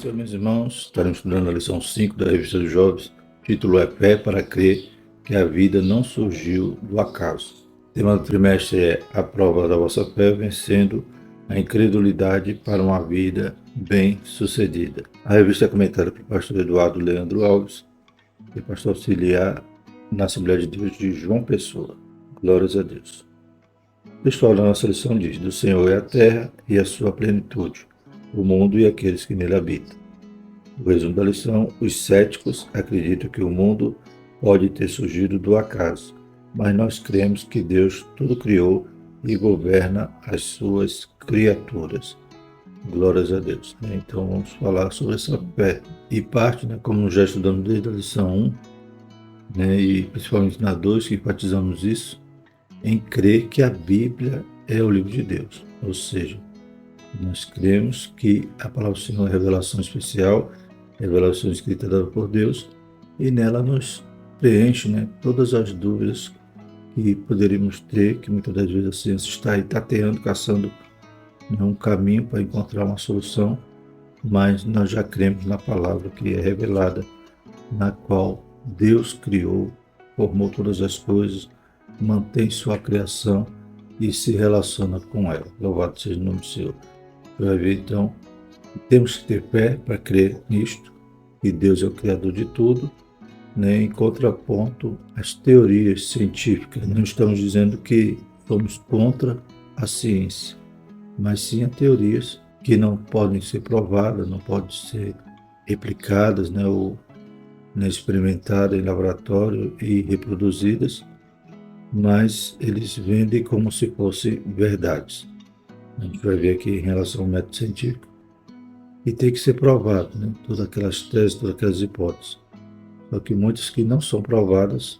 Então, meus irmãos, estaremos estudando a lição 5 da Revista dos Jovens. O título é Fé para crer que a vida não surgiu do acaso. O tema do trimestre é a prova da vossa fé, vencendo a incredulidade para uma vida bem-sucedida. A revista é comentada pelo pastor Eduardo Leandro Alves e pastor auxiliar na Assembleia de Deus de João Pessoa. Glórias a Deus. O textual da nossa lição diz: do Senhor é a terra e a sua plenitude, o mundo e aqueles que nele habitam. O resumo da lição: os céticos acreditam que o mundo pode ter surgido do acaso, mas nós cremos que Deus tudo criou e governa as suas criaturas. Glórias a Deus. Então vamos falar sobre essa fé. E parte, como já estudamos desde a lição 1, e principalmente na 2, que enfatizamos isso, em crer que a Bíblia é o livro de Deus. Ou seja, nós cremos que a palavra do Senhor é revelação especial, revelação escrita dada por Deus, e nela nos preenche todas as dúvidas que poderíamos ter, que muitas das vezes a ciência está aí tateando, caçando um caminho para encontrar uma solução, mas nós já cremos na palavra que é revelada, na qual Deus criou, formou todas as coisas, mantém sua criação e se relaciona com ela. Louvado seja o nome do Senhor. Você vai ver, então, temos que ter fé para crer nisto, que Deus é o Criador de tudo, em contraponto às teorias científicas. Não estamos dizendo que somos contra a ciência, mas sim a teorias que não podem ser provadas, não podem ser replicadas, ou experimentadas em laboratório e reproduzidas, mas eles vendem como se fossem verdades. A gente vai ver aqui em relação ao método científico, e tem que ser provado, todas aquelas teses, todas aquelas hipóteses. Só que muitas que não são provadas,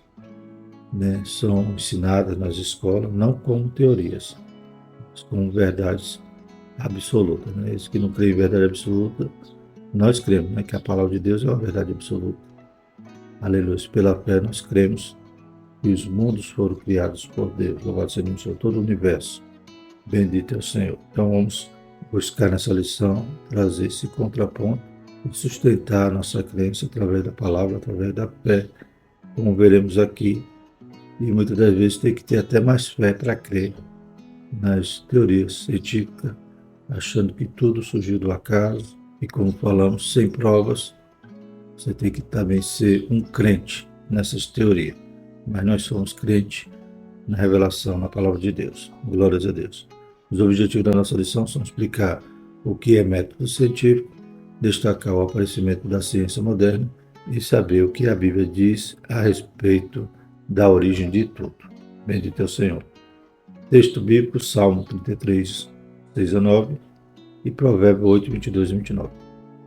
são ensinadas nas escolas, não como teorias, mas como verdades absolutas. Esses que não creem em verdade absoluta, nós cremos que a palavra de Deus é uma verdade absoluta. Aleluia. Pela fé nós cremos que os mundos foram criados por Deus. Louvado seja o Senhor, todo o universo. Bendito é o Senhor. Então vamos buscar nessa lição, trazer esse contraponto e sustentar a nossa crença através da palavra, através da fé, como veremos aqui. E muitas das vezes tem que ter até mais fé para crer nas teorias científicas, achando que tudo surgiu do acaso. E como falamos, sem provas, você tem que também ser um crente nessas teorias. Mas nós somos crentes na revelação, na palavra de Deus. Glórias a Deus. Os objetivos da nossa lição são explicar o que é método científico, destacar o aparecimento da ciência moderna e saber o que a Bíblia diz a respeito da origem de tudo. Bendito é o Senhor. Texto bíblico, Salmo 33, 6 a 9 e Provérbios 8, 22 e 29.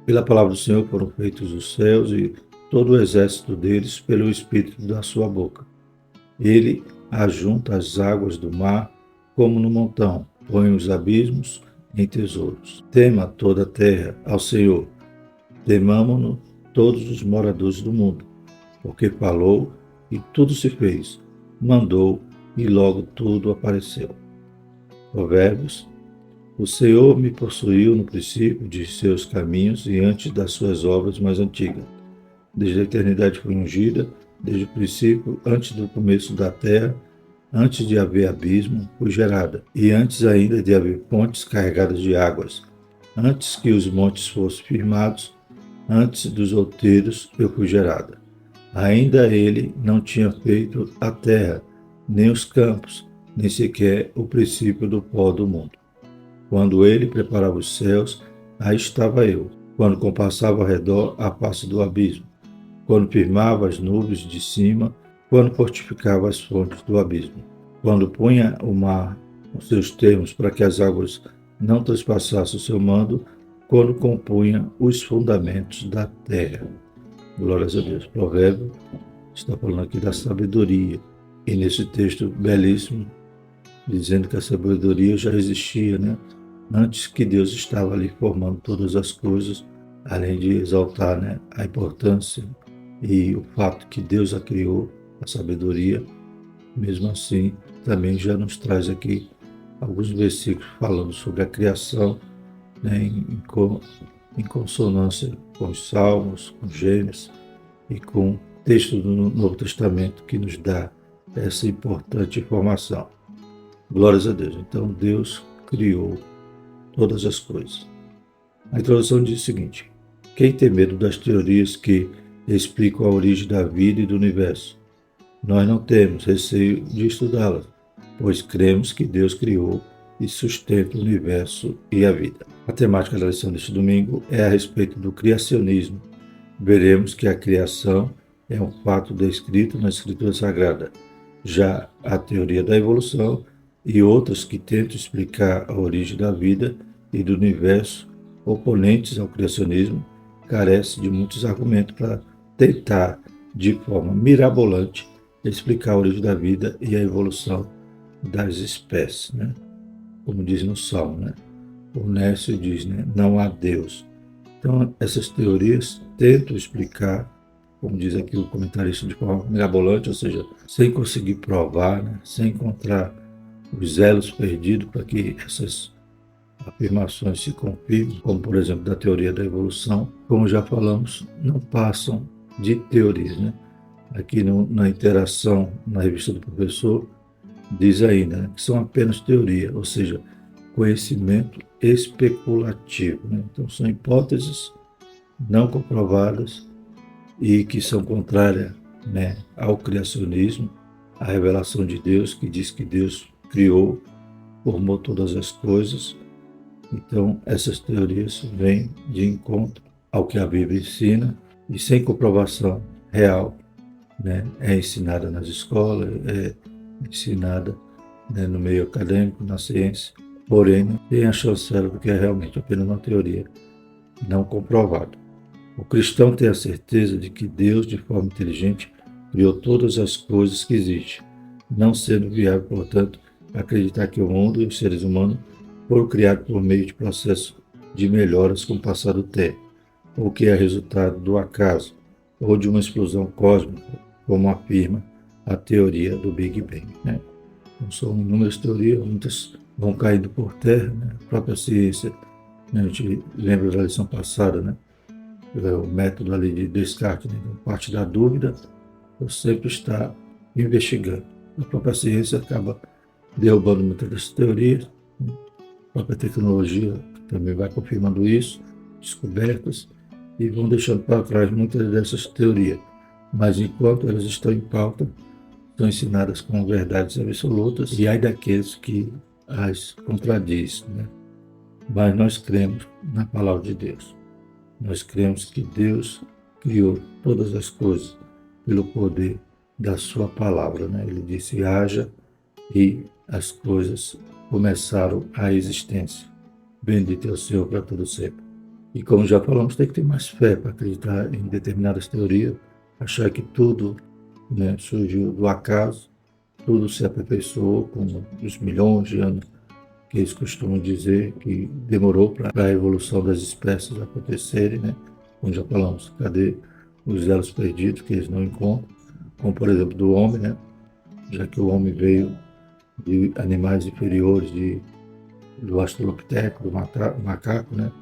Pela palavra do Senhor foram feitos os céus e todo o exército deles pelo Espírito da sua boca. Ele ajunta as águas do mar como no montão, põe os abismos em tesouros. Tema toda a terra ao Senhor, temamo-no todos os moradores do mundo, porque falou e tudo se fez, mandou e logo tudo apareceu. Provérbios: o Senhor me possuiu no princípio de seus caminhos e antes das suas obras mais antigas. Desde a eternidade fui ungida, desde o princípio, antes do começo da terra, antes de haver abismo, fui gerada, e antes ainda de haver fontes carregadas de águas, antes que os montes fossem firmados, antes dos outeiros eu fui gerada. Ainda ele não tinha feito a terra, nem os campos, nem sequer o princípio do pó do mundo. Quando ele preparava os céus, aí estava eu. Quando compassava ao redor a face do abismo, quando firmava as nuvens de cima, quando fortificava as fontes do abismo, quando punha o mar os seus termos para que as águas não trespassassem o seu mando, quando compunha os fundamentos da terra. Glórias a Deus. Provérbio está falando aqui da sabedoria. E nesse texto belíssimo, dizendo que a sabedoria já existia, antes que Deus estava ali formando todas as coisas, além de exaltar a importância e o fato que Deus a criou, a sabedoria. Mesmo assim, também já nos traz aqui alguns versículos falando sobre a criação, em consonância com os Salmos, com Gênesis e com textos do Novo Testamento que nos dá essa importante informação. Glórias a Deus. Então, Deus criou todas as coisas. A introdução diz o seguinte: quem tem medo das teorias que explicam a origem da vida e do universo? Nós não temos receio de estudá-las, pois cremos que Deus criou e sustenta o universo e a vida. A temática da lição deste domingo é a respeito do criacionismo. Veremos que a criação é um fato descrito na Escritura Sagrada. Já a teoria da evolução e outras que tentam explicar a origem da vida e do universo, oponentes ao criacionismo, carecem de muitos argumentos para tentar, de forma mirabolante, explicar a origem da vida e a evolução das espécies, né? Como diz no Salmo, né? O Nécio diz, né? Não há Deus. Então, essas teorias tentam explicar, como diz aqui o comentarista, de forma mirabolante, ou seja, sem conseguir provar, né? Sem encontrar os elos perdidos para que essas afirmações se confirmem, como por exemplo da teoria da evolução, como já falamos, não passam de teorias, né? Aqui na interação na revista do professor, diz ainda, né, que são apenas teoria, ou seja, conhecimento especulativo, né? Então são hipóteses não comprovadas e que são contrárias, né, ao criacionismo, à revelação de Deus, que diz que Deus criou, formou todas as coisas. Então essas teorias vêm de encontro ao que a Bíblia ensina e sem comprovação real, né, é ensinada nas escolas, é ensinada, né, no meio acadêmico, na ciência, porém não tem a chancela do que é realmente apenas uma teoria não comprovada. O cristão tem a certeza de que Deus, de forma inteligente, criou todas as coisas que existem, não sendo viável, portanto, acreditar que o mundo e os seres humanos foram criados por meio de processo de melhoras com o passar do tempo, ou que é resultado do acaso, ou de uma explosão cósmica, como afirma a teoria do Big Bang, né? Então, são inúmeras teorias, muitas vão caindo por terra, né? A própria ciência, né? A gente lembra da lição passada, né? O método ali de Descartes, né? Então, parte da dúvida, eu sempre está investigando. A própria ciência acaba derrubando muitas dessas teorias, né? A própria tecnologia também vai confirmando isso, descobertas, e vão deixando para trás muitas dessas teorias. Mas enquanto elas estão em pauta, são ensinadas como verdades absolutas, e ai daqueles que as contradiz, né? Mas nós cremos na palavra de Deus. Nós cremos que Deus criou todas as coisas pelo poder da sua palavra, né? Ele disse: haja, e as coisas começaram a existência. Bendito é o Senhor para todo sempre. E como já falamos, tem que ter mais fé para acreditar em determinadas teorias, achar que tudo, né, surgiu do acaso, tudo se aperfeiçoou com os milhões de anos que eles costumam dizer que demorou para a evolução das espécies acontecerem, né? Como já falamos, cadê os elos perdidos que eles não encontram, como por exemplo do homem, né? Já que o homem veio de animais inferiores, do australopiteco, do macaco, né?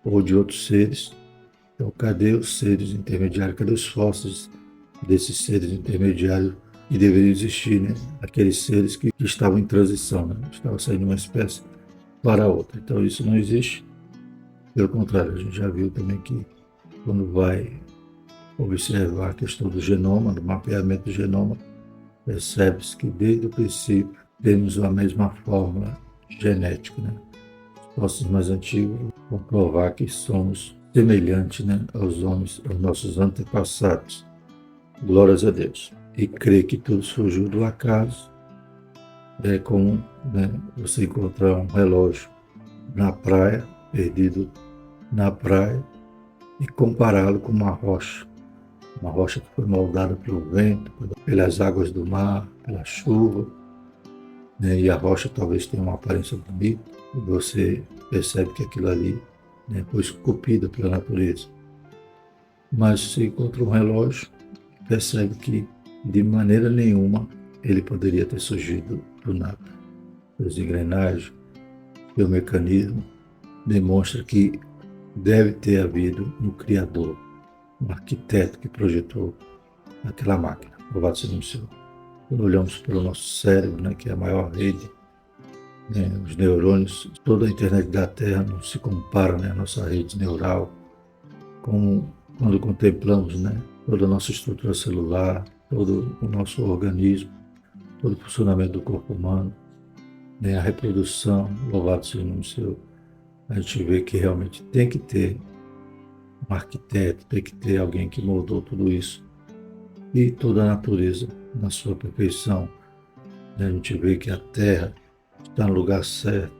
Ou de outros seres. Então, cadê os seres intermediários? Cadê os fósseis desses seres intermediários que deveriam existir, né? Aqueles seres que estavam em transição, né? Estavam saindo de uma espécie para outra. Então, isso não existe. Pelo contrário, a gente já viu também que quando vai observar a questão do genoma, do mapeamento do genoma, percebe-se que desde o princípio temos a mesma fórmula genética, né? Os fósseis mais antigos vão provar que somos semelhantes, né, aos homens, aos nossos antepassados. Glórias a Deus. E crer que tudo surgiu do acaso é como, né, você encontrar um relógio na praia, perdido na praia, e compará-lo com uma rocha que foi moldada pelo vento, pelas águas do mar, pela chuva, né, e a rocha talvez tenha uma aparência bonita, e você percebe que aquilo ali, né, foi esculpida pela natureza. Mas você encontra um relógio, percebe que de maneira nenhuma ele poderia ter surgido do nada. As engrenagens, o mecanismo demonstra que deve ter havido um criador, um arquiteto que projetou aquela máquina. Louvado seja o Senhor. Quando olhamos para o nosso cérebro, né, que é a maior rede, né, os neurônios, toda a internet da Terra não se compara, né, à nossa rede neural, como quando contemplamos, né, toda a nossa estrutura celular, todo o nosso organismo, todo o funcionamento do corpo humano, né, a reprodução, louvado seja o nome do Senhor. A gente vê que realmente tem que ter um arquiteto, tem que ter alguém que moldou tudo isso. E toda a natureza na sua perfeição, né? A gente vê que a Terra está no lugar certo,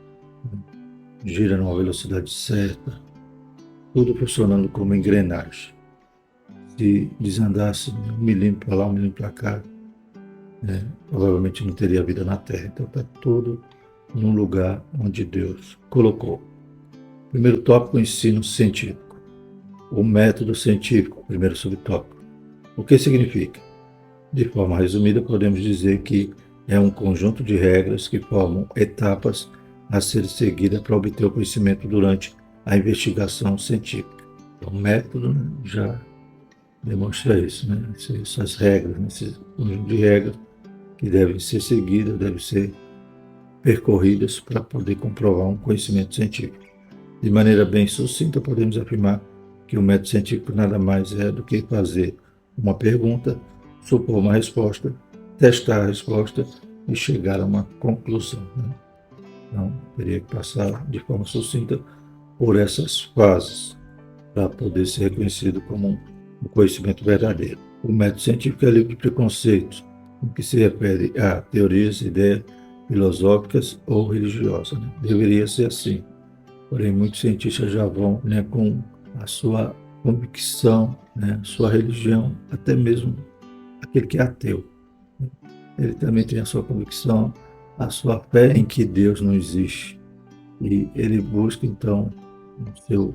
gira numa velocidade certa, tudo funcionando como engrenagem. Se desandasse um milímetro para lá, um milímetro para cá, né, provavelmente não teria vida na Terra. Então está tudo num lugar onde Deus colocou. Primeiro tópico, o ensino científico. O método científico, primeiro subtópico. O que significa? De forma resumida, podemos dizer que é um conjunto de regras que formam etapas a serem seguidas para obter o conhecimento durante a investigação científica. O método, né, já demonstra isso, né? Essas regras, esse conjunto de regras que devem ser seguidas, devem ser percorridas para poder comprovar um conhecimento científico. De maneira bem sucinta, podemos afirmar que o método científico nada mais é do que fazer uma pergunta, supor uma resposta, testar a resposta e chegar a uma conclusão, né? Então, teria que passar de forma sucinta por essas fases para poder ser reconhecido como um conhecimento verdadeiro. O método científico é livre de preconceitos, no que se refere a teorias, ideias filosóficas ou religiosas, né? Deveria ser assim. Porém, muitos cientistas já vão, né, com a sua convicção, né, sua religião, até mesmo aquele que é ateu, né? Ele também tem a sua convicção, a sua fé em que Deus não existe. E ele busca, então, no seu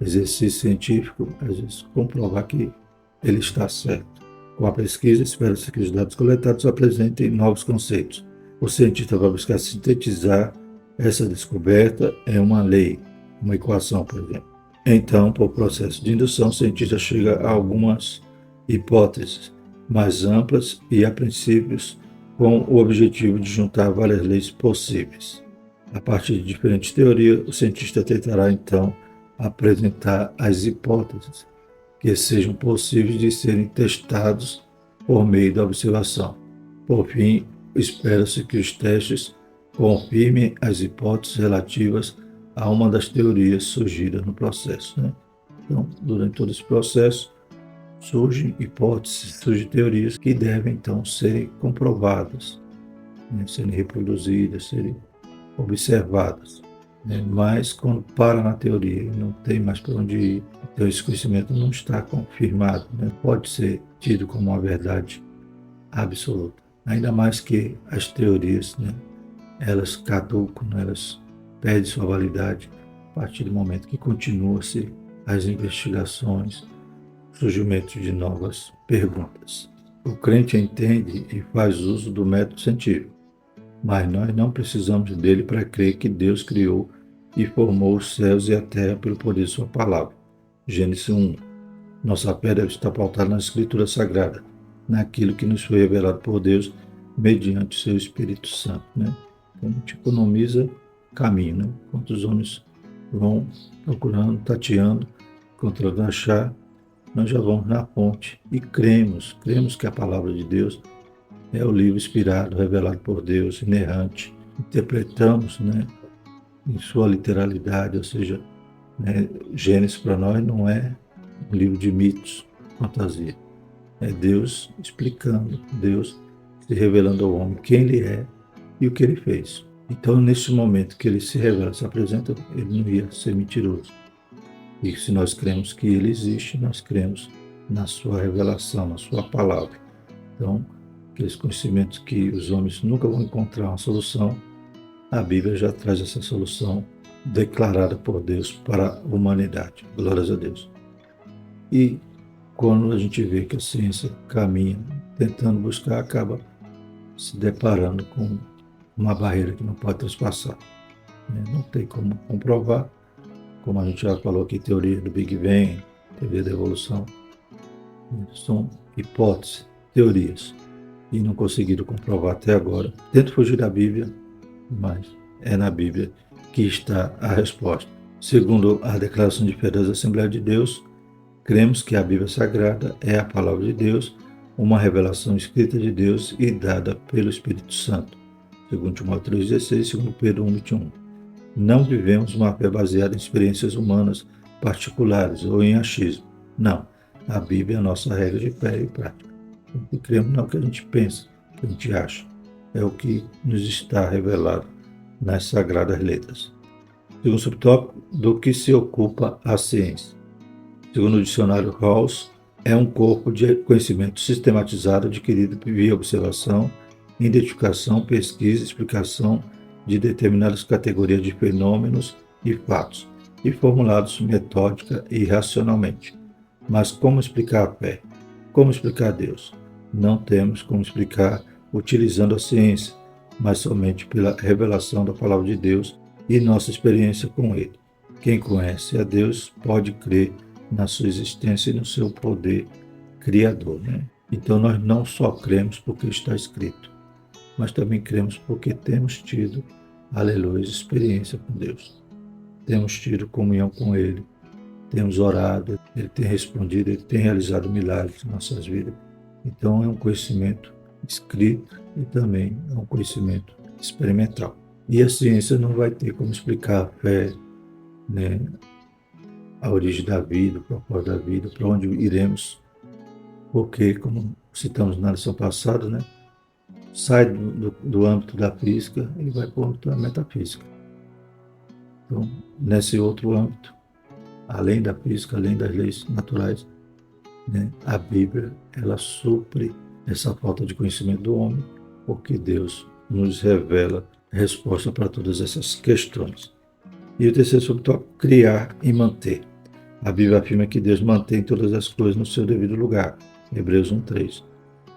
exercício científico, às vezes, comprovar que ele está certo. Com a pesquisa, espera-se que os dados coletados apresentem novos conceitos. O cientista vai buscar sintetizar essa descoberta em uma lei, uma equação, por exemplo. Então, por processo de indução, o cientista chega a algumas hipóteses mais amplas e a princípios com o objetivo de juntar várias leis possíveis. A partir de diferentes teorias, o cientista tentará, então, apresentar as hipóteses que sejam possíveis de serem testados por meio da observação. Por fim, espera-se que os testes confirmem as hipóteses relativas a uma das teorias surgidas no processo, né? Então, durante todo esse processo, surgem hipóteses, surgem teorias que devem, então, serem comprovadas, né? Serem reproduzidas, serem observadas, né? Mas, quando para na teoria e não tem mais para onde ir, então esse conhecimento não está confirmado, né? Pode ser tido como uma verdade absoluta. Ainda mais que as teorias, né, elas caducam, né, elas perdem sua validade a partir do momento que continua-se as investigações, surgimento de novas perguntas. O crente entende e faz uso do método científico, mas nós não precisamos dele para crer que Deus criou e formou os céus e a terra pelo poder de sua palavra. Gênesis 1. Nossa fé deve estar pautada na Escritura Sagrada, naquilo que nos foi revelado por Deus mediante o seu Espírito Santo, né? Então, a gente economiza caminho, né? Enquanto os homens vão procurando, tateando, encontrando achar, nós já vamos na fonte e cremos que a palavra de Deus é o livro inspirado, revelado por Deus, inerrante. Interpretamos, né, em sua literalidade, ou seja, né, Gênesis para nós não é um livro de mitos, fantasia. É Deus explicando, Deus se revelando ao homem quem ele é e o que ele fez. Então, nesse momento que ele se revela, se apresenta, ele não ia ser mentiroso. E se nós cremos que ele existe, nós cremos na sua revelação, na sua palavra. Então, aqueles conhecimentos que os homens nunca vão encontrar uma solução, a Bíblia já traz essa solução declarada por Deus para a humanidade. Glórias a Deus. E quando a gente vê que a ciência caminha tentando buscar, acaba se deparando com uma barreira que não pode transpassar, né? Não tem como comprovar, como a gente já falou aqui, teoria do Big Bang, teoria da evolução, são hipóteses, teorias, e não conseguiram comprovar até agora. Tento fugir da Bíblia, mas é na Bíblia que está a resposta. Segundo a Declaração de Fé da Assembleia de Deus, cremos que a Bíblia Sagrada é a palavra de Deus, uma revelação escrita de Deus e dada pelo Espírito Santo. Segundo Timóteo 3,16, segundo Pedro 1,21. Não vivemos uma fé baseada em experiências humanas particulares ou em achismo. Não. A Bíblia é a nossa regra de fé e prática. O que cremos não é o que a gente pensa, o que a gente acha. É o que nos está revelado nas Sagradas Letras. Segundo subtópico, do que se ocupa a ciência. Segundo o dicionário Rawls, é um corpo de conhecimento sistematizado adquirido via observação, identificação, pesquisa e explicação de determinadas categorias de fenômenos e fatos, e formulados metódica e racionalmente. Mas como explicar a fé? Como explicar Deus? Não temos como explicar utilizando a ciência, mas somente pela revelação da palavra de Deus e nossa experiência com Ele. Quem conhece a Deus pode crer na sua existência e no seu poder criador, né? Então nós não só cremos porque está escrito, mas também cremos porque temos tido, aleluia, experiência com Deus. Temos tido comunhão com Ele, temos orado, Ele tem respondido, Ele tem realizado milagres em nossas vidas. Então é um conhecimento escrito e também é um conhecimento experimental. E a ciência não vai ter como explicar a fé, né? A origem da vida, o propósito da vida, para onde iremos, porque, como citamos na lição passada, né, sai do âmbito da física e vai para o âmbito da metafísica. Então, nesse outro âmbito, além da física, além das leis naturais, né, a Bíblia, ela supre essa falta de conhecimento do homem, porque Deus nos revela a resposta para todas essas questões. E o terceiro subtópico, criar e manter. A Bíblia afirma que Deus mantém todas as coisas no seu devido lugar. Hebreus 1,3.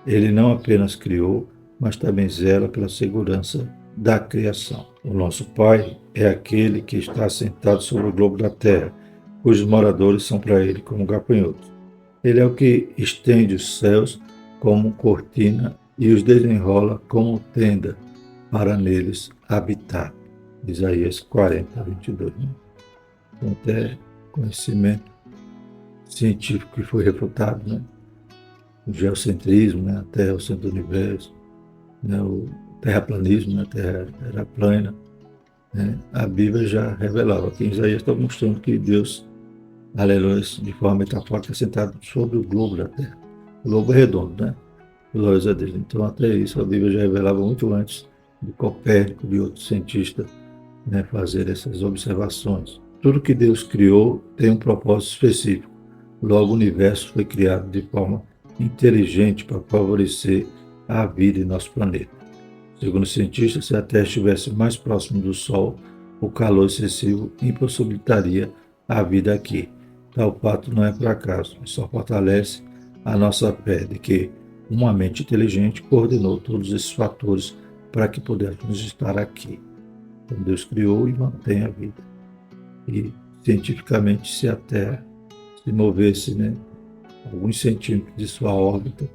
Ele não apenas criou, mas também zela pela segurança da criação. O nosso Pai é aquele que está assentado sobre o globo da terra, cujos moradores são para ele como gafanhotos. Ele é o que estende os céus como cortina e os desenrola como tenda para neles habitar. Isaías 40:22. Então, até conhecimento científico que foi refutado, né? O geocentrismo, né? A Terra é o centro do universo, né? O terraplanismo, né? A Terra era plana, né? A Bíblia já revelava. Aqui em Isaías está mostrando que Deus, aleluia, de forma metafórica, é sentado sobre o globo da Terra. O globo é redondo, né? Glórias a Deus. Então, até isso, a Bíblia já revelava muito antes de Copérnico, de outros cientistas, né, fazer essas observações. Tudo que Deus criou tem um propósito específico. Logo, o universo foi criado de forma inteligente para favorecer a vida em nosso planeta. Segundo os cientistas, se a Terra estivesse mais próxima do Sol, o calor excessivo impossibilitaria a vida aqui. Tal fato não é por acaso, mas só fortalece a nossa fé de que uma mente inteligente coordenou todos esses fatores para que pudéssemos estar aqui. Então Deus criou e mantém a vida. E cientificamente, se a Terra se movesse, né, alguns centímetros de sua órbita,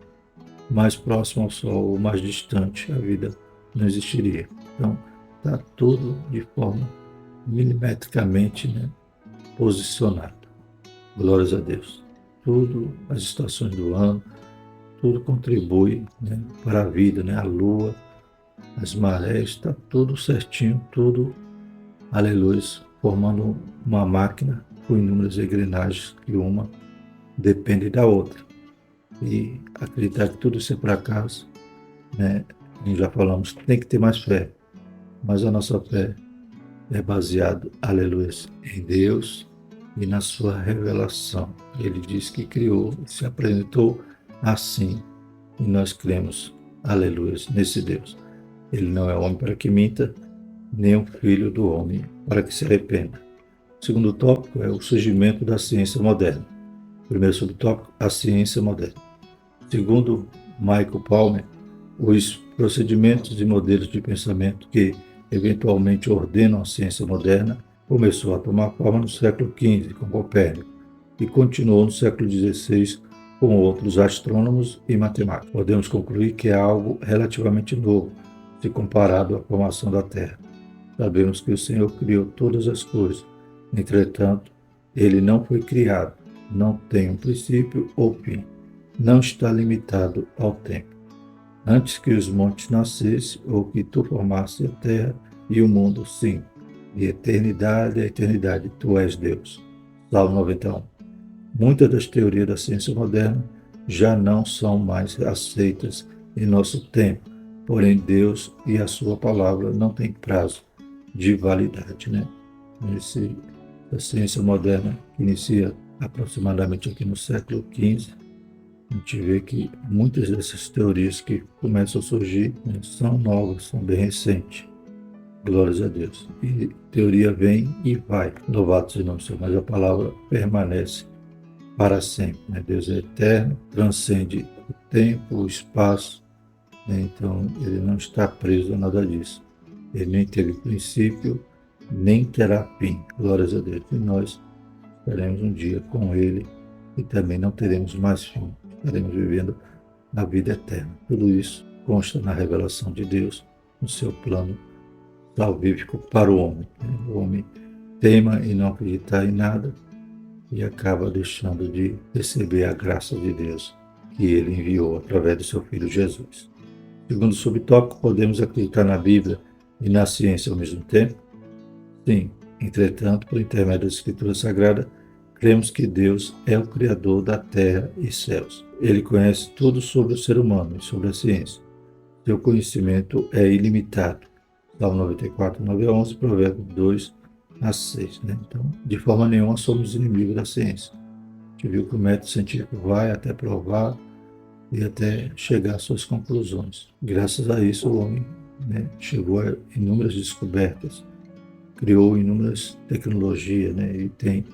mais próximo ao Sol ou mais distante, a vida não existiria. Então está tudo de forma milimetricamente, né, posicionado. Glórias a Deus. Tudo, as estações do ano, tudo contribui, né, para a vida, né? A lua, as marés, está tudo certinho, tudo, aleluia, formando uma máquina com inúmeras engrenagens que uma depende da outra. E acreditar que tudo isso é por acaso, né? Como já falamos, tem que ter mais fé, mas a nossa fé é baseada, aleluia, em Deus e na sua revelação. Ele diz que criou, se apresentou assim, e nós cremos, aleluia, nesse Deus. Ele não é homem para que minta, nem um filho do homem para que se arrependa. O segundo tópico é o surgimento da ciência moderna. O primeiro subtópico, a ciência moderna. Segundo Michael Palmer, os procedimentos e modelos de pensamento que eventualmente ordenam a ciência moderna Começou a tomar forma no século XV, com Copérnico, e continuou no século XVI com outros astrônomos e matemáticos. Podemos concluir que é algo relativamente novo, se comparado à formação da Terra. Sabemos que o Senhor criou todas as coisas. Entretanto, ele não foi criado, não tem um princípio ou fim, não está limitado ao tempo. Antes que os montes nascessem ou que tu formasse a terra e o mundo, sim, de eternidade a eternidade, tu és Deus. Salmo 91. Muitas das teorias da ciência moderna já não são mais aceitas em nosso tempo, porém Deus e a sua palavra não têm prazo de validade, né? A ciência moderna que inicia aproximadamente aqui no século XV, a gente vê que muitas dessas teorias que começam a surgir, né, são novas, são bem recentes. Glórias a Deus. E teoria vem e vai, louvado seja o nome do Senhor, mas a palavra permanece para sempre, né? Deus é eterno, transcende o tempo, o espaço, né? Então ele não está preso a nada disso. Ele nem teve princípio, nem terá fim. Glórias a Deus. E nós estaremos um dia com ele e também não teremos mais fim. Estaremos vivendo a vida eterna. Tudo isso consta na revelação de Deus, no seu plano salvífico para o homem. O homem teima em não acreditar em nada e acaba deixando de receber a graça de Deus que ele enviou através do seu Filho Jesus. Segundo subtópico, podemos acreditar na Bíblia e na ciência ao mesmo tempo? Sim, entretanto, por intermédio da Escritura Sagrada, cremos que Deus é o Criador da terra e céus. Ele conhece tudo sobre o ser humano e sobre a ciência. Seu conhecimento é ilimitado. Salmo 94, 9 a 11, Provérbios 2 a 6. Né? Então, de forma nenhuma somos inimigos da ciência. A gente viu que o método científico vai até provar e até chegar às suas conclusões. Graças a isso, o homem, né, chegou a inúmeras descobertas, criou inúmeras tecnologias, né, e tem,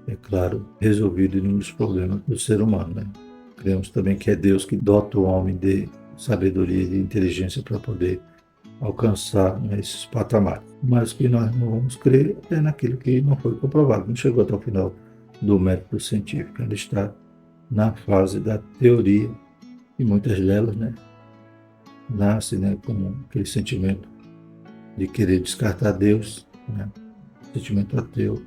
é claro, resolvido inúmeros problemas do ser humano. Né? Cremos também que é Deus que dota o homem de sabedoria e de inteligência para poder alcançar, né, esses patamares. Mas o que nós não vamos crer é naquilo que não foi comprovado, não chegou até o final do método científico, ainda está na fase da teoria, e muitas delas, né, nascem, né, com aquele sentimento de querer descartar Deus, né, sentimento ateu,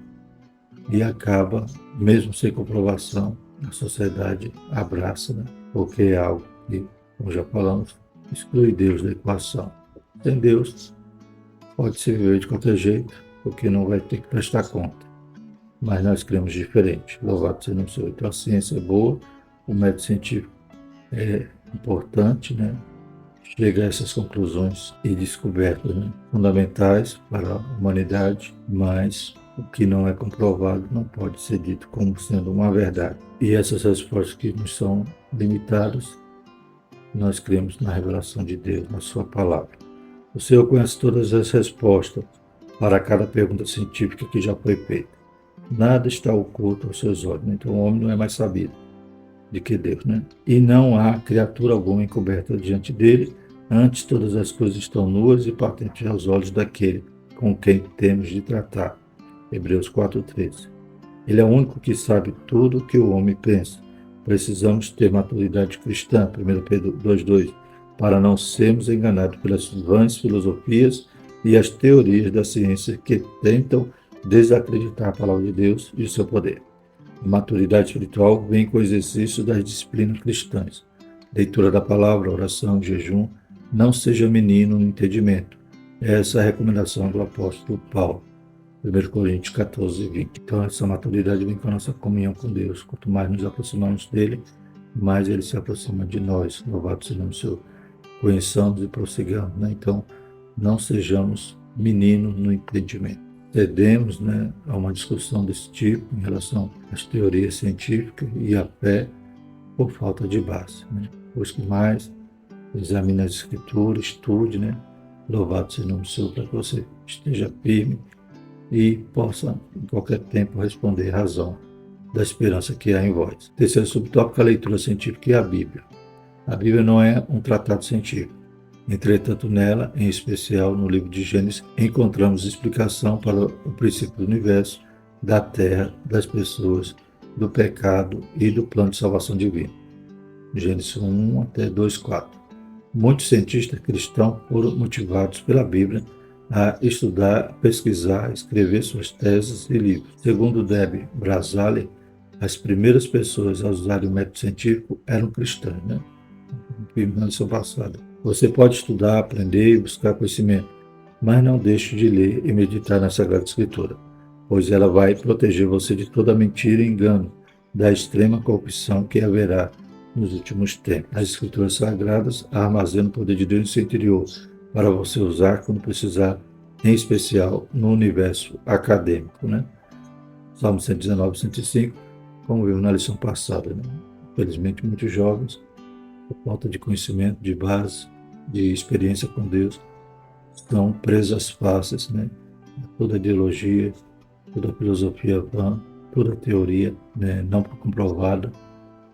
e acaba, mesmo sem comprovação, a sociedade abraça, né, porque é algo que, como já falamos, exclui Deus da equação. Sem Deus, pode-se viver de qualquer jeito, porque não vai ter que prestar conta. Mas nós cremos diferente. Louvado seja o Senhor. Então a ciência é boa, o método científico é importante, né? Chega a essas conclusões e descobertas, né, fundamentais para a humanidade, mas o que não é comprovado não pode ser dito como sendo uma verdade. E essas respostas que nos são limitadas, nós cremos na revelação de Deus, na sua palavra. O Senhor conhece todas as respostas para cada pergunta científica que já foi feita. Nada está oculto aos seus olhos. Né? Então o homem não é mais sabido de que Deus, né? E não há criatura alguma encoberta diante dele. Antes todas as coisas estão nuas e patentes aos olhos daquele com quem temos de tratar. Hebreus 4:13. Ele é o único que sabe tudo o que o homem pensa. Precisamos ter maturidade cristã, 1 Pedro 2:2, para não sermos enganados pelas vãs filosofias e as teorias da ciência que tentam desacreditar a palavra de Deus e o seu poder. A maturidade espiritual vem com o exercício das disciplinas cristãs. Leitura da palavra, oração, jejum. Não seja menino no entendimento. Essa é a recomendação do apóstolo Paulo. 1 Coríntios 14:20. Então essa maturidade vem com a nossa comunhão com Deus. Quanto mais nos aproximamos dele, mais ele se aproxima de nós. Louvado seja o Senhor. Conheçamos e prossigamos, né? Então, não sejamos meninos no entendimento. Cedemos, né, a uma discussão desse tipo em relação às teorias científicas e à fé por falta de base. Né? Busque mais, examine as escrituras, estude, né? Louvado seja o nome do Senhor, para que você esteja firme e possa, em qualquer tempo, responder razão da esperança que há em vós. Terceiro subtópico, a leitura científica e a Bíblia. A Bíblia não é um tratado científico. Entretanto, nela, em especial no livro de Gênesis, encontramos explicação para o princípio do universo, da terra, das pessoas, do pecado e do plano de salvação divino. Gênesis 1 até 2:4. Muitos cientistas cristãos foram motivados pela Bíblia a estudar, pesquisar, escrever suas teses e livros. Segundo Deb Brazali, as primeiras pessoas a usarem o método científico eram cristãs, né? Na lição passada. Você pode estudar, aprender e buscar conhecimento, mas não deixe de ler e meditar na Sagrada Escritura, pois ela vai proteger você de toda mentira e engano, da extrema corrupção que haverá nos últimos tempos. As Escrituras Sagradas armazenam o poder de Deus no seu interior, para você usar quando precisar, em especial no universo acadêmico, né? Salmo 119, 105, como vimos na lição passada, né? Infelizmente, muitos jovens, por falta de conhecimento, de base, de experiência com Deus, estão presos às faces, né? Toda ideologia, toda filosofia vã, toda teoria, né, não comprovada,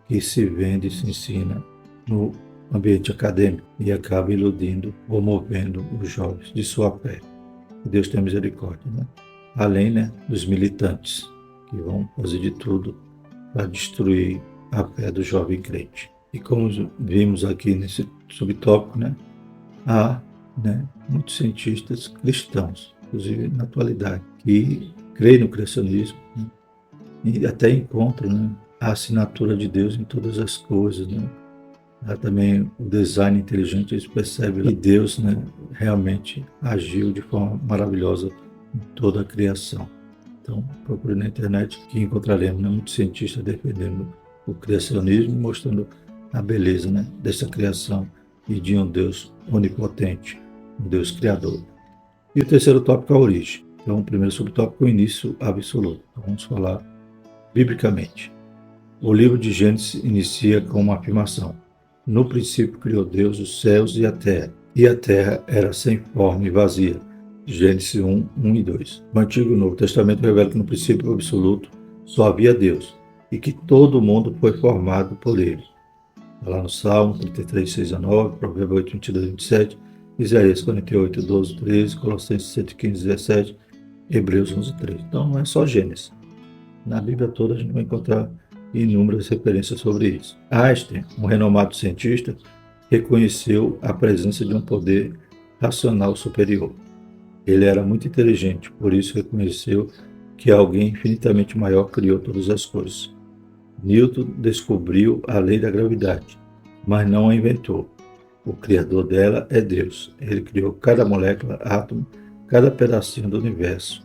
que se vende e se ensina no ambiente acadêmico e acaba iludindo ou movendo os jovens de sua fé. Que Deus tenha misericórdia, né? Além, né, dos militantes, que vão fazer de tudo para destruir a fé do jovem crente. E como vimos aqui nesse subtópico, né, há, né, muitos cientistas cristãos, inclusive na atualidade, que creem no criacionismo, né, e até encontram, né, a assinatura de Deus em todas as coisas, né? Há também o design inteligente, eles percebem que Deus, né, realmente agiu de forma maravilhosa em toda a criação. Então, procure na internet que encontraremos, né, muitos cientistas defendendo o criacionismo, mostrando a beleza, né, dessa criação e de um Deus onipotente, um Deus criador. E o terceiro tópico é a origem. Então, o primeiro subtópico é o início absoluto. Então, vamos falar biblicamente. O livro de Gênesis inicia com uma afirmação: no princípio criou Deus os céus e a terra era sem forma e vazia. Gênesis 1, 1 e 2. O Antigo e o Novo Testamento revelam que no princípio absoluto só havia Deus e que todo o mundo foi formado por ele. Está lá no Salmo 33, 6 a 9, Provérbios 8, 22 a 27, Isaías 48, 12, 13, Colossenses 115, 17, Hebreus 11, 13. Então não é só Gênesis. Na Bíblia toda a gente vai encontrar inúmeras referências sobre isso. Einstein, um renomado cientista, reconheceu a presença de um poder racional superior. Ele era muito inteligente, por isso reconheceu que alguém infinitamente maior criou todas as coisas. Newton descobriu a lei da gravidade, mas não a inventou. O criador dela é Deus. Ele criou cada molécula, átomo, cada pedacinho do universo,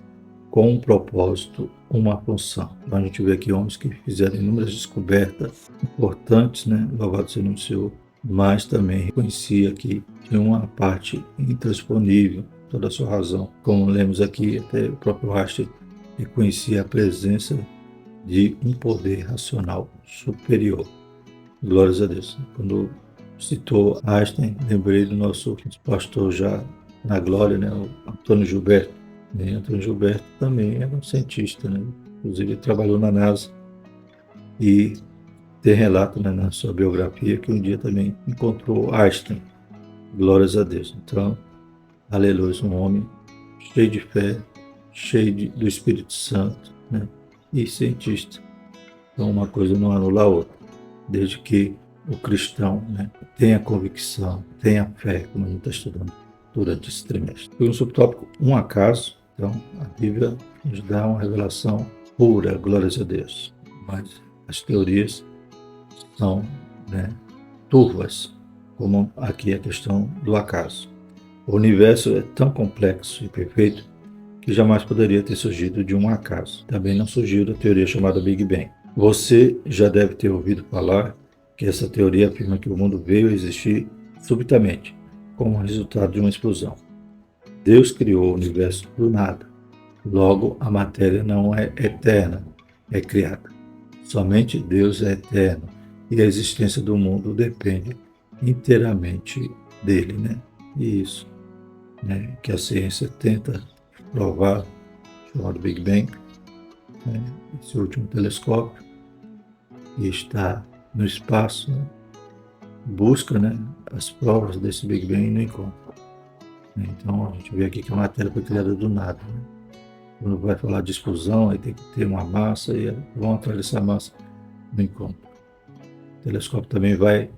com um propósito, uma função. Então a gente vê aqui homens que fizeram inúmeras descobertas importantes, né? Louvado seja o Senhor, mas também reconhecia que tinha uma parte intransponível, toda a sua razão. Como lemos aqui, até o próprio Einstein reconhecia a presença de um poder racional superior. Glórias a Deus. Quando citou Einstein, lembrei do nosso pastor já na glória, né? O Antônio Gilberto. E Antônio Gilberto também era um cientista, né? Inclusive ele trabalhou na NASA e tem relato, né, na sua biografia que um dia também encontrou Einstein. Glórias a Deus. Então, aleluia, um homem cheio de fé, cheio do Espírito Santo, né? E cientista. Então uma coisa não anula a outra, desde que o cristão, né, tenha convicção, tenha fé, como a gente está estudando durante esse trimestre. Foi um subtópico, um acaso. Então, a Bíblia nos dá uma revelação pura, glórias a Deus. Mas as teorias são, né, turvas, como aqui a questão do acaso. O universo é tão complexo e perfeito que jamais poderia ter surgido de um acaso. Também não surgiu da teoria chamada Big Bang. Você já deve ter ouvido falar que essa teoria afirma que o mundo veio a existir subitamente, como resultado de uma explosão. Deus criou o universo do nada. Logo, a matéria não é eterna, é criada. Somente Deus é eterno e a existência do mundo depende inteiramente dele, né? E isso, né, que a ciência tenta provar, chamado Big Bang, né, esse último telescópio, que está no espaço, né, busca, né, as provas desse Big Bang e não encontra. Então a gente vê aqui que a matéria foi criada do nada, né? Quando vai falar de explosão, aí tem que ter uma massa e vão atrás dessa massa, não encontra. O telescópio também vai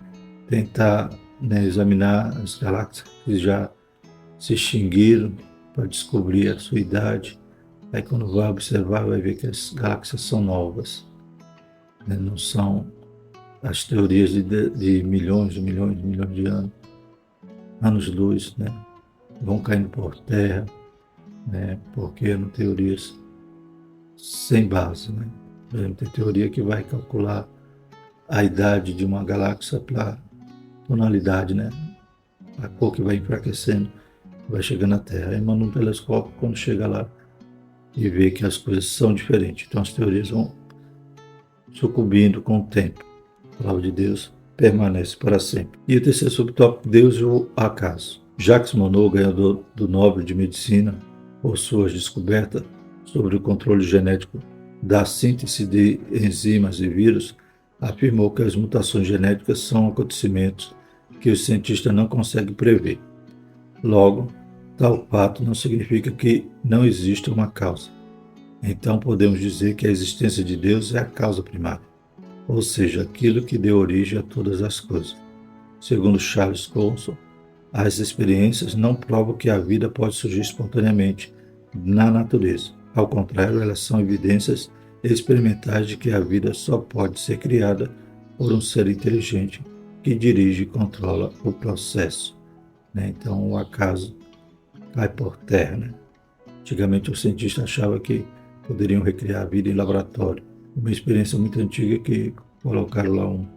tentar, né, examinar as galáxias que já se extinguiram para descobrir a sua idade. Aí quando vai observar, vai ver que as galáxias são novas, né? Não são as teorias de milhões, de anos-luz, né? Vão caindo por terra, né? Porque eram teorias sem base, né? Por exemplo, tem teoria que vai calcular a idade de uma galáxia pela tonalidade, né? A cor que vai enfraquecendo, vai chegando à Terra. Aí manda um telescópio, quando chega lá e vê que as coisas são diferentes. Então as teorias vão sucumbindo com o tempo. A palavra de Deus permanece para sempre. E o terceiro subtópico, Deus e o acaso. Jacques Monod, ganhador do Nobel de Medicina, por suas descobertas sobre o controle genético da síntese de enzimas e vírus, afirmou que as mutações genéticas são acontecimentos que os cientistas não conseguem prever. Logo, tal fato não significa que não exista uma causa. Então podemos dizer que a existência de Deus é a causa primária, ou seja, aquilo que deu origem a todas as coisas. Segundo Charles Colson, as experiências não provam que a vida pode surgir espontaneamente na natureza. Ao contrário, elas são evidências experimentais de que a vida só pode ser criada por um ser inteligente que dirige e controla o processo, né? Então, o acaso cai por terra, né? Antigamente, os cientistas achavam que poderiam recriar a vida em laboratório. Uma experiência muito antiga que colocaram lá uma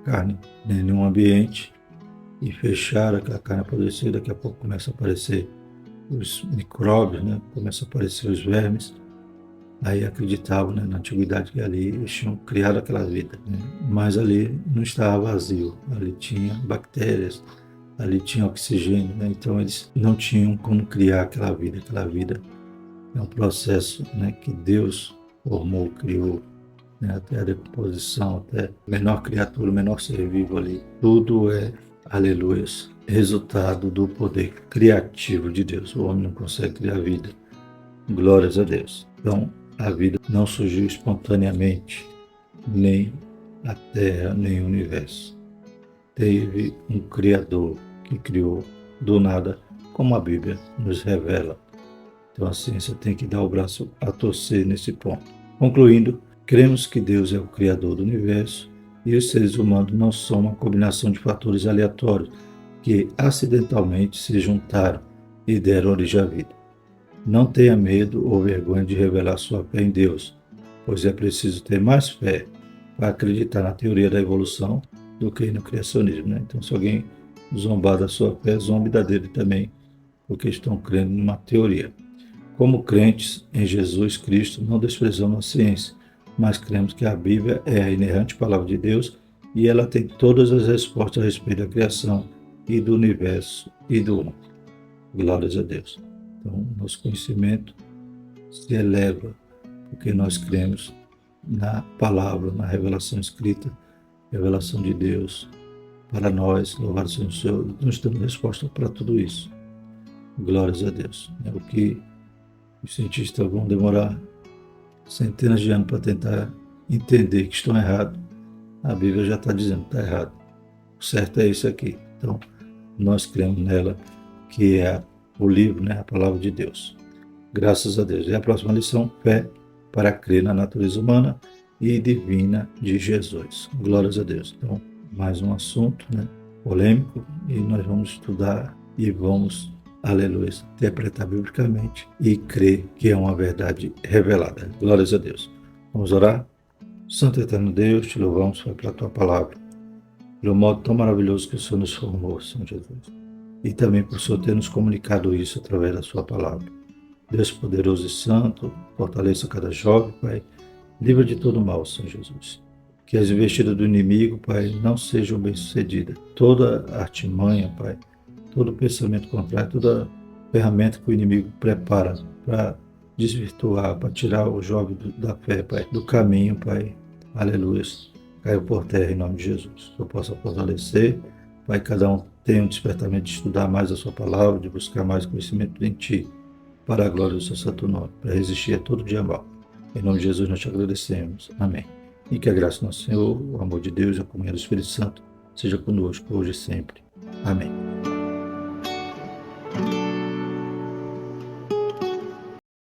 carne, né, em um ambiente e fecharam aquela carne apodrecida. Daqui a pouco começa a aparecer os micróbios, né? Começa a aparecer os vermes. Aí acreditavam, né, na antiguidade que ali eles tinham criado aquela vida, né? Mas ali não estava vazio, ali tinha bactérias, ali tinha oxigênio, né? Então eles não tinham como criar aquela vida. Aquela vida é um processo, né, que Deus formou, criou, né, até a decomposição, até a menor criatura, o menor ser vivo ali. Tudo é, aleluia, resultado do poder criativo de Deus. O homem não consegue criar vida. Glórias a Deus. Então, a vida não surgiu espontaneamente, nem a Terra, nem o universo. Teve um Criador que criou do nada, como a Bíblia nos revela. Então a ciência tem que dar o braço a torcer nesse ponto. Concluindo, cremos que Deus é o Criador do universo e os seres humanos não são uma combinação de fatores aleatórios que acidentalmente se juntaram e deram origem à vida. Não tenha medo ou vergonha de revelar sua fé em Deus, pois é preciso ter mais fé para acreditar na teoria da evolução do que no criacionismo, né? Então, se alguém zombar da sua fé, zombe da dele também, porque estão crendo numa teoria. Como crentes em Jesus Cristo, não desprezamos a ciência, mas cremos que a Bíblia é a inerrante palavra de Deus e ela tem todas as respostas a respeito da criação e do universo e do mundo. Glórias a Deus. Então, nosso conhecimento se eleva porque nós cremos na palavra, na revelação escrita, revelação de Deus para nós. Louvado seja o Senhor, nós temos resposta para tudo isso. Glórias a Deus. É o que os cientistas vão demorar centenas de anos para tentar entender que estão errados. A Bíblia já está dizendo que está errado. O certo é isso aqui. Então, nós cremos nela, que é o livro, né, a palavra de Deus. Graças a Deus. E a próxima lição, fé para crer na natureza humana e divina de Jesus. Glórias a Deus. Então, mais um assunto, né, polêmico, e nós vamos estudar e vamos, aleluia, interpretar biblicamente e crer que é uma verdade revelada. Glórias a Deus. Vamos orar? Santo e eterno Deus, te louvamos pela tua palavra, pelo modo tão maravilhoso que o Senhor nos formou, Senhor Jesus. E também por o Senhor ter nos comunicado isso através da sua palavra. Deus poderoso e santo, fortaleça cada jovem, Pai, livre de todo mal, Senhor Jesus. Que as investidas do inimigo, Pai, não sejam bem-sucedidas. Toda artimanha, Pai, todo pensamento contrário, toda ferramenta que o inimigo prepara para desvirtuar, para tirar o jovem da fé, Pai, do caminho, Pai, aleluia, caiu por terra em nome de Jesus. Que eu possa fortalecer Pai, cada um tenha um despertamento de estudar mais a sua palavra, de buscar mais conhecimento em Ti, para a glória do seu santo nome, para resistir a todo dia mal. Em nome de Jesus nós te agradecemos. Amém. E que a graça do nosso Senhor, o amor de Deus e a comunhão do Espírito Santo seja conosco hoje e sempre. Amém.